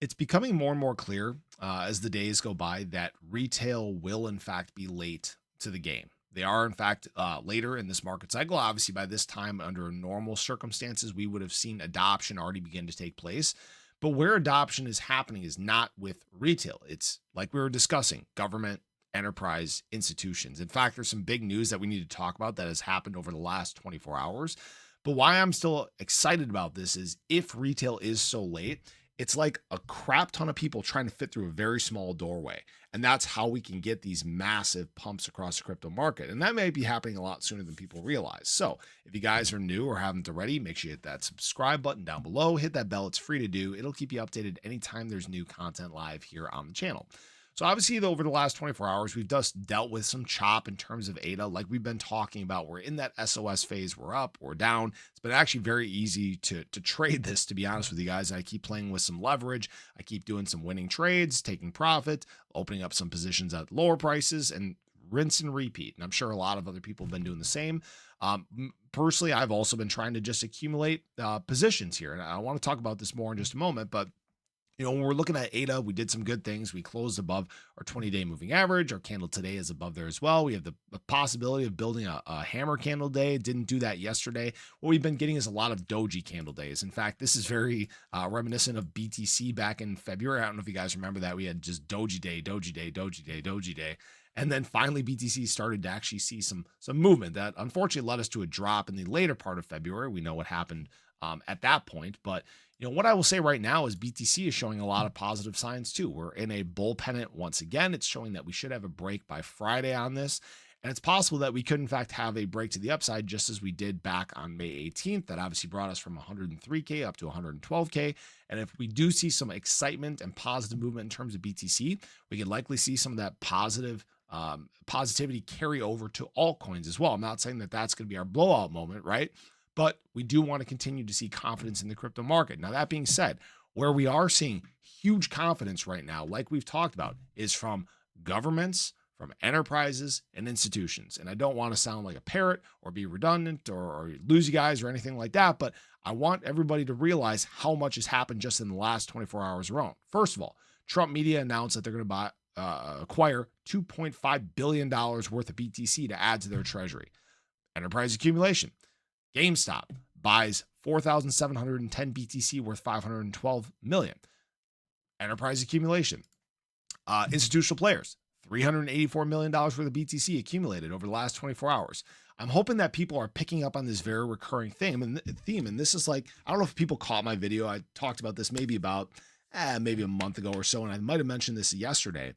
It's becoming more and more clear as the days go by that retail will, in fact, be late to the game. They are, in fact, later in this market cycle. Obviously, by this time, under normal circumstances, we would have seen adoption already begin to take place. But where adoption is happening is not with retail. It's like we were discussing government, enterprise, institutions. In fact, there's some big news that we need to talk about that has happened over the last 24 hours. But why I'm still excited about this is if retail is so late, it's like a crap ton of people trying to fit through a very small doorway. And that's how we can get these massive pumps across the crypto market. And that may be happening a lot sooner than people realize. So if you guys are new or haven't already, make sure you hit that subscribe button down below, hit that bell. It's free to do. It'll keep you updated anytime there's new content live here on the channel. So obviously over the last 24 hours, we've just dealt with some chop in terms of ADA, like we've been talking about. We're in that SOS phase. We're up, we're down. It's been actually very easy to trade this, to be honest with you guys. I keep playing with some leverage. I keep doing some winning trades, taking profit, opening up some positions at lower prices, and rinse and repeat. And I'm sure a lot of other people have been doing the same. Personally, I've also been trying to just accumulate positions here. And I want to talk about this more in just a moment, but when we're looking at ADA, we did some good things. We closed above our 20-day moving average. Our candle today is above there as well. We have the possibility of building a hammer candle day. Didn't do that yesterday. What we've been getting is a lot of doji candle days. In fact, this is very reminiscent of BTC back in February. I don't know if you guys remember that. We had just doji day, doji day, doji day, doji day. And then finally, BTC started to actually see some movement that unfortunately led us to a drop in the later part of February. We know what happened at that point. But what I will say right now is BTC is showing a lot of positive signs too. We're in a bull pennant once again. It's showing that we should have a break by Friday on this. And it's possible that we could, in fact, have a break to the upside, just as we did back on May 18th. That obviously brought us from 103K up to 112K. And if we do see some excitement and positive movement in terms of BTC, we could likely see some of that positivity carry over to altcoins as well. I'm not saying that that's going to be our blowout moment, right? But we do want to continue to see confidence in the crypto market. Now, that being said, where we are seeing huge confidence right now, like we've talked about, is from governments, from enterprises, and institutions. And I don't want to sound like a parrot or be redundant or lose you guys or anything like that, but I want everybody to realize how much has happened just in the last 24 hours alone. First of all, Trump media announced that they're going to acquire $2.5 billion worth of BTC to add to their treasury. Enterprise accumulation. GameStop buys 4,710 BTC worth 512 million. Enterprise accumulation. Institutional players, $384 million worth of BTC accumulated over the last 24 hours. I'm hoping that people are picking up on this very recurring theme. And this is like, I don't know if people caught my video. I talked about this maybe a month ago or so, and I might have mentioned this yesterday.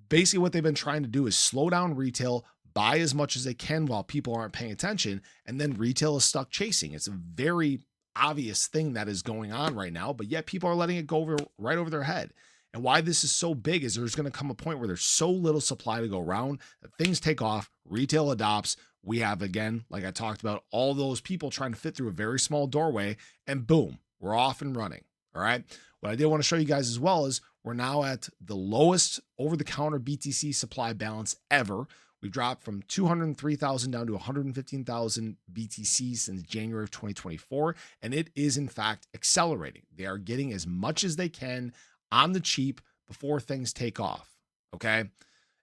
Basically, what they've been trying to do is slow down retail, buy as much as they can while people aren't paying attention, and then retail is stuck chasing. It's a very obvious thing that is going on right now, but yet people are letting it go right over their head. And why this is so big is there's going to come a point where there's so little supply to go around that things take off, retail adopts. We have, again, like I talked about, all those people trying to fit through a very small doorway, and boom, we're off and running. All right. What I did want to show you guys as well is we're now at the lowest over-the-counter BTC supply balance ever. We've dropped from 203,000 down to 115,000 BTC since January of 2024, and it is in fact accelerating. They are getting as much as they can on the cheap before things take off, okay?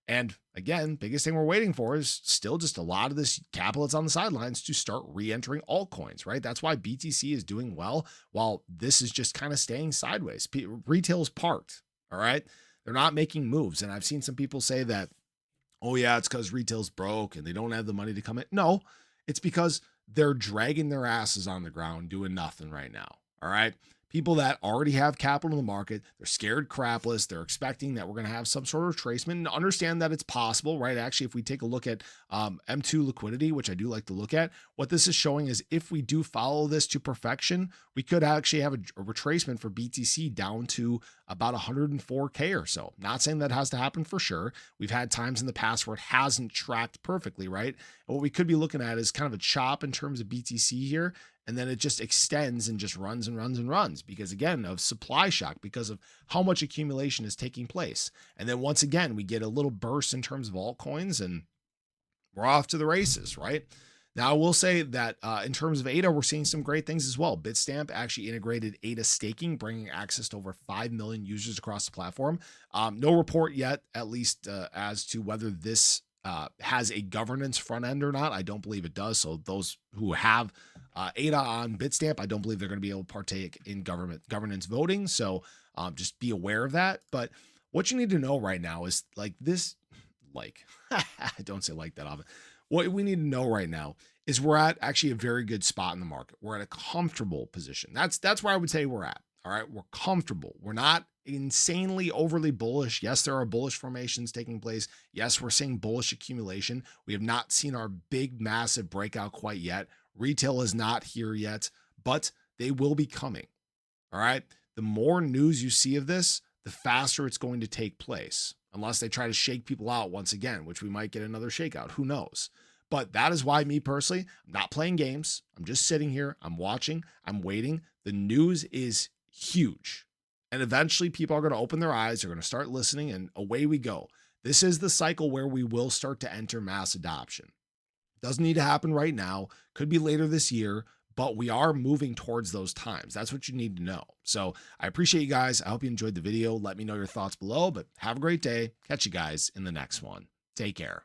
And again, biggest thing we're waiting for is still just a lot of this capital that's on the sidelines to start re-entering altcoins, right? That's why BTC is doing well while this is just kind of staying sideways. Retail's parked, all right? They're not making moves, and I've seen some people say that, oh yeah, it's because retail's broke and they don't have the money to come in. No, it's because they're dragging their asses on the ground doing nothing right now. All right. People that already have capital in the market, they're scared crapless. They're expecting that we're going to have some sort of retracement, and understand that it's possible, right? Actually, if we take a look at M2 liquidity, which I do like to look at, what this is showing is if we do follow this to perfection, we could actually have a retracement for BTC down to about 104K or so. Not saying that has to happen for sure. We've had times in the past where it hasn't tracked perfectly, right? And what we could be looking at is kind of a chop in terms of BTC here. And then it just extends and just runs and runs and runs because, again, of supply shock, because of how much accumulation is taking place. And then once again, we get a little burst in terms of altcoins and we're off to the races, right? Now, I will say that in terms of ADA, we're seeing some great things as well. Bitstamp actually integrated ADA staking, bringing access to over 5 million users across the platform. No report yet, at least as to whether this has a governance front end or not. I don't believe it does. So those who have ADA on Bitstamp, I don't believe they're going to be able to partake in governance voting. So just be aware of that. But what you need to know right now is like this, like, I don't say like that often. What we need to know right now is we're at actually a very good spot in the market. We're at a comfortable position. That's where I would say we're at. All right. We're comfortable. We're not insanely overly bullish. Yes, there are bullish formations taking place. Yes, we're seeing bullish accumulation. We have not seen our big, massive breakout quite yet. Retail is not here yet, but they will be coming. All right. The more news you see of this, the faster it's going to take place, unless they try to shake people out once again, which we might get another shakeout. Who knows? But that is why, me personally, I'm not playing games. I'm just sitting here. I'm watching. I'm waiting. The news is huge. And eventually people are going to open their eyes. They're going to start listening, and away we go. This is the cycle where we will start to enter mass adoption. Doesn't need to happen right now. Could be later this year, but we are moving towards those times. That's what you need to know. So I appreciate you guys. I hope you enjoyed the video. Let me know your thoughts below, but have a great day. Catch you guys in the next one. Take care.